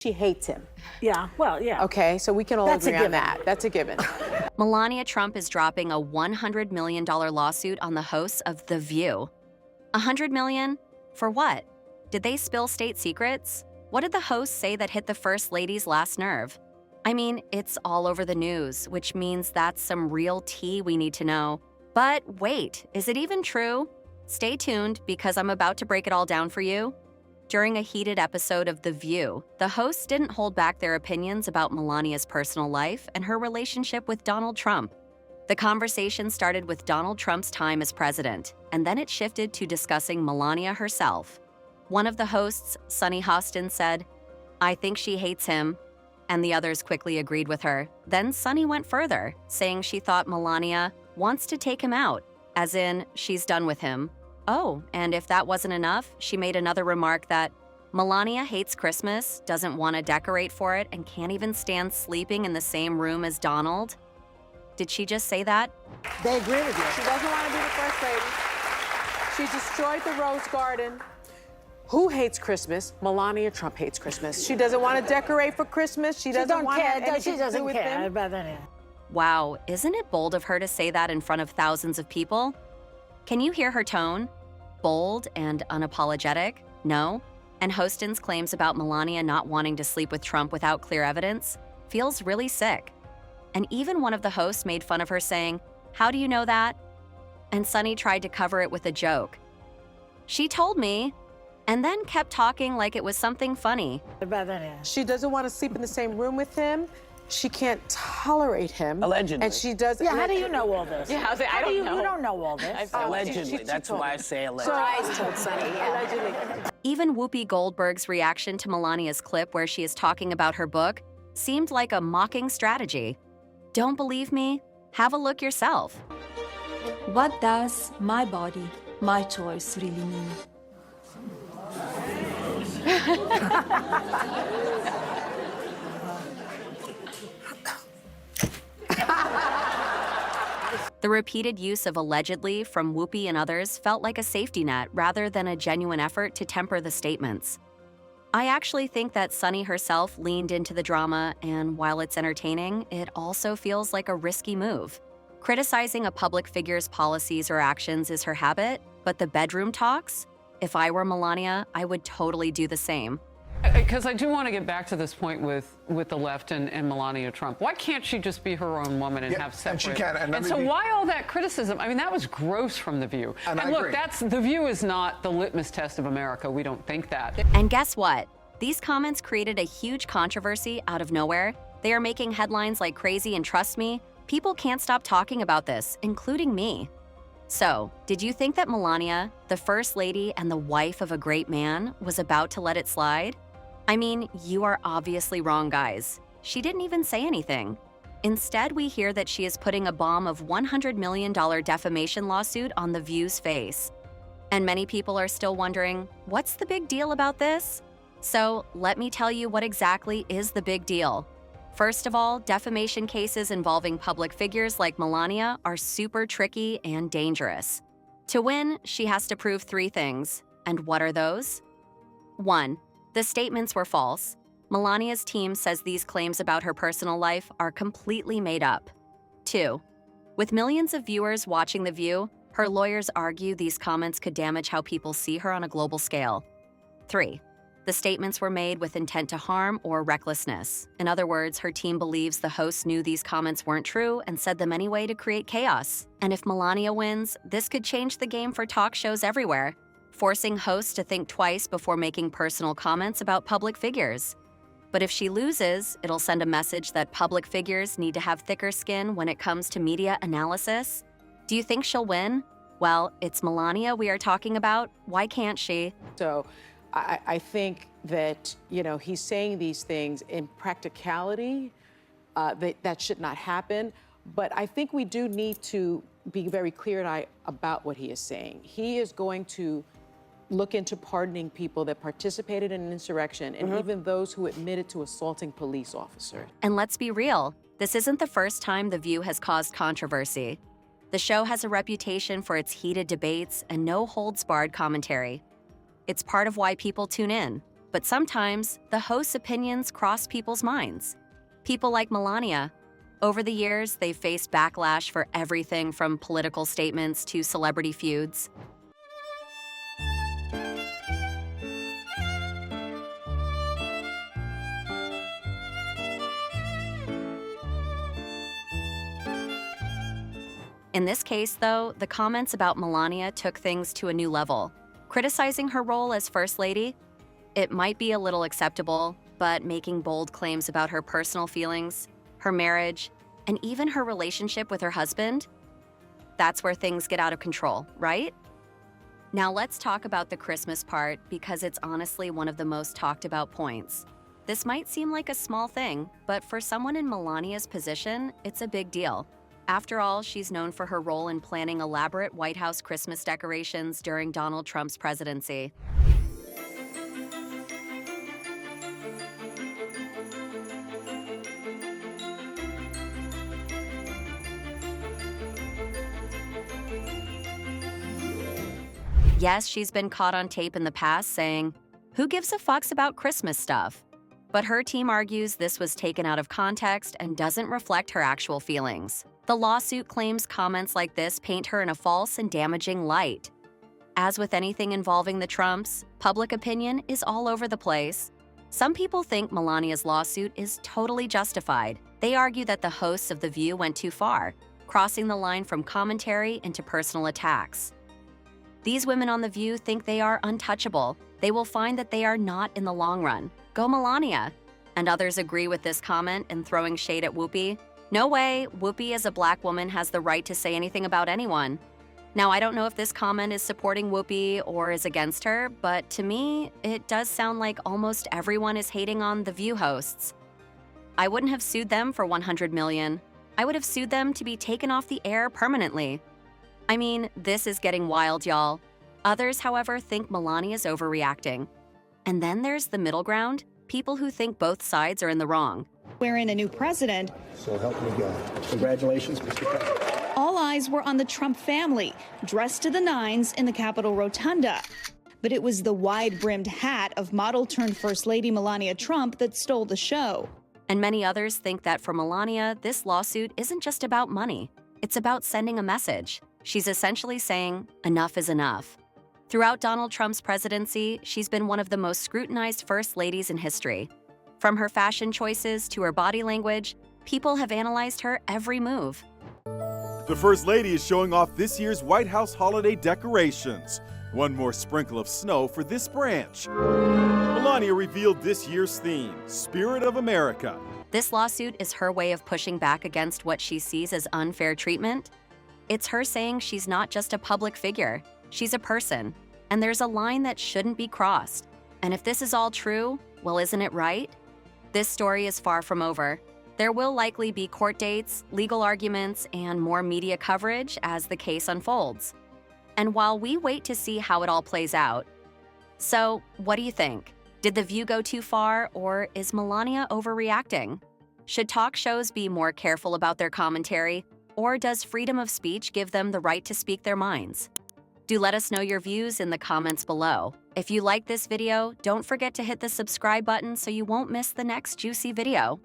She hates him. Yeah, well, yeah. Okay, so we can all That's a agree on given. that. That's a given. Melania Trump is dropping a $100 million lawsuit on the hosts of The View. $100 million? For what? Did they spill state secrets? What did the hosts say that hit the First Lady's last nerve? I mean, it's all over the news, which means that's some real tea we need to know. But wait, is it even true? Stay tuned, because I'm about to break it all down for you. During a heated episode of The View, the hosts didn't hold back their opinions about Melania's personal life and her relationship with Donald Trump. The conversation started with Donald Trump's time as president, and then it shifted to discussing Melania herself. One of the hosts, Sunny Hostin, said, "I think she hates him," and the others quickly agreed with her. Then Sunny went further, saying she thought Melania wants to take him out, as in, she's done with him. Oh, and if that wasn't enough, she made another remark that Melania hates Christmas, doesn't want to decorate for it, and can't even stand sleeping in the same room as Donald. Did she just say that? They agree with you. She doesn't want to be the first lady. She destroyed the Rose Garden. Who hates Christmas? Melania Trump hates Christmas. She doesn't want to decorate for Christmas. She doesn't want to have anything to do with him. About that. Wow, isn't it bold of her to say that in front of thousands of people? Can you hear her tone? Bold and unapologetic? No? And Hostin's claims about Melania not wanting to sleep with Trump without clear evidence feels really sick. And even one of the hosts made fun of her, saying, "How do you know that?" And Sunny tried to cover it with a joke. "She told me," and then kept talking like it was something funny. About that. She doesn't want to sleep in the same room with him. She can't tolerate him. Allegedly. And she does. Yeah, how do you know all this? Yeah, I don't know. You don't know all this. Allegedly. she That's told why me. I say allegedly. I told Sunny, allegedly. Even Whoopi Goldberg's reaction to Melania's clip where she is talking about her book seemed like a mocking strategy. Don't believe me? Have a look yourself. What does my body, my choice really mean? The repeated use of allegedly from Whoopi and others felt like a safety net rather than a genuine effort to temper the statements. I actually think that Sunny herself leaned into the drama, and while it's entertaining, it also feels like a risky move. Criticizing a public figure's policies or actions is her habit, but the bedroom talks? If I were Melania, I would totally do the same. Because I do want to get back to this point with the left and Melania Trump. Why can't she just be her own woman and have separate? And she can. And so why all that criticism? I mean, that was gross from The View. And I look, agree. The View is not the litmus test of America. We don't think that. And guess what? These comments created a huge controversy out of nowhere. They are making headlines like crazy, and trust me, people can't stop talking about this, including me. So, did you think that Melania, the first lady and the wife of a great man, was about to let it slide? I mean, you are obviously wrong, guys. She didn't even say anything. Instead, we hear that she is putting a bomb of $100 million defamation lawsuit on The View's face. And many people are still wondering, what's the big deal about this? So, let me tell you what exactly is the big deal. First of all, defamation cases involving public figures like Melania are super tricky and dangerous. To win, she has to prove 3 things. And what are those? 1. The statements were false. Melania's team says these claims about her personal life are completely made up. 2. With millions of viewers watching The View, her lawyers argue these comments could damage how people see her on a global scale. 3. The statements were made with intent to harm or recklessness. In other words, her team believes the hosts knew these comments weren't true and said them anyway to create chaos. And if Melania wins, this could change the game for talk shows everywhere, forcing hosts to think twice before making personal comments about public figures. But if she loses, it'll send a message that public figures need to have thicker skin when it comes to media analysis. Do you think she'll win? Well, it's Melania we are talking about. Why can't she? So I think that, he's saying these things in practicality, that should not happen. But I think we do need to be very clear about what he is saying. He is going to look into pardoning people that participated in an insurrection, and even those who admitted to assaulting police officers. And let's be real, this isn't the first time The View has caused controversy. The show has a reputation for its heated debates and no-holds-barred commentary. It's part of why people tune in. But sometimes, the host's opinions cross people's minds. People like Melania. Over the years, they've faced backlash for everything from political statements to celebrity feuds. In this case, though, the comments about Melania took things to a new level. Criticizing her role as First Lady, it might be a little acceptable, but making bold claims about her personal feelings, her marriage, and even her relationship with her husband, that's where things get out of control, right? Now let's talk about the Christmas part because it's honestly one of the most talked about points. This might seem like a small thing, but for someone in Melania's position, it's a big deal. After all, she's known for her role in planning elaborate White House Christmas decorations during Donald Trump's presidency. Yes, she's been caught on tape in the past saying, "Who gives a fucks about Christmas stuff?" But her team argues this was taken out of context and doesn't reflect her actual feelings. The lawsuit claims comments like this paint her in a false and damaging light. As with anything involving the Trumps, public opinion is all over the place. Some people think Melania's lawsuit is totally justified. They argue that the hosts of The View went too far, crossing the line from commentary into personal attacks. These women on The View think they are untouchable. They will find that they are not in the long run. Go Melania! And others agree with this comment and throwing shade at Whoopi. No way, Whoopi as a black woman has the right to say anything about anyone. Now, I don't know if this comment is supporting Whoopi or is against her, but to me, it does sound like almost everyone is hating on The View hosts. I wouldn't have sued them for $100 million. I would have sued them to be taken off the air permanently. I mean, this is getting wild, y'all. Others, however, think Melania's overreacting. And then there's the middle ground, people who think both sides are in the wrong. We're in a new president. So help me God. Congratulations, Mr. President. All eyes were on the Trump family, dressed to the nines in the Capitol Rotunda. But it was the wide-brimmed hat of model-turned-First Lady Melania Trump that stole the show. And many others think that for Melania, this lawsuit isn't just about money. It's about sending a message. She's essentially saying, enough is enough. Throughout Donald Trump's presidency, she's been one of the most scrutinized first ladies in history. From her fashion choices to her body language, people have analyzed her every move. The First Lady is showing off this year's White House holiday decorations. One more sprinkle of snow for this branch. Melania revealed this year's theme, Spirit of America. This lawsuit is her way of pushing back against what she sees as unfair treatment. It's her saying she's not just a public figure, she's a person, and there's a line that shouldn't be crossed. And if this is all true, well, isn't it right? This story is far from over. There will likely be court dates, legal arguments, and more media coverage as the case unfolds. And while we wait to see how it all plays out. So, what do you think? Did The View go too far, or is Melania overreacting? Should talk shows be more careful about their commentary, or does freedom of speech give them the right to speak their minds? Do let us know your views in the comments below. If you like this video, don't forget to hit the subscribe button so you won't miss the next juicy video.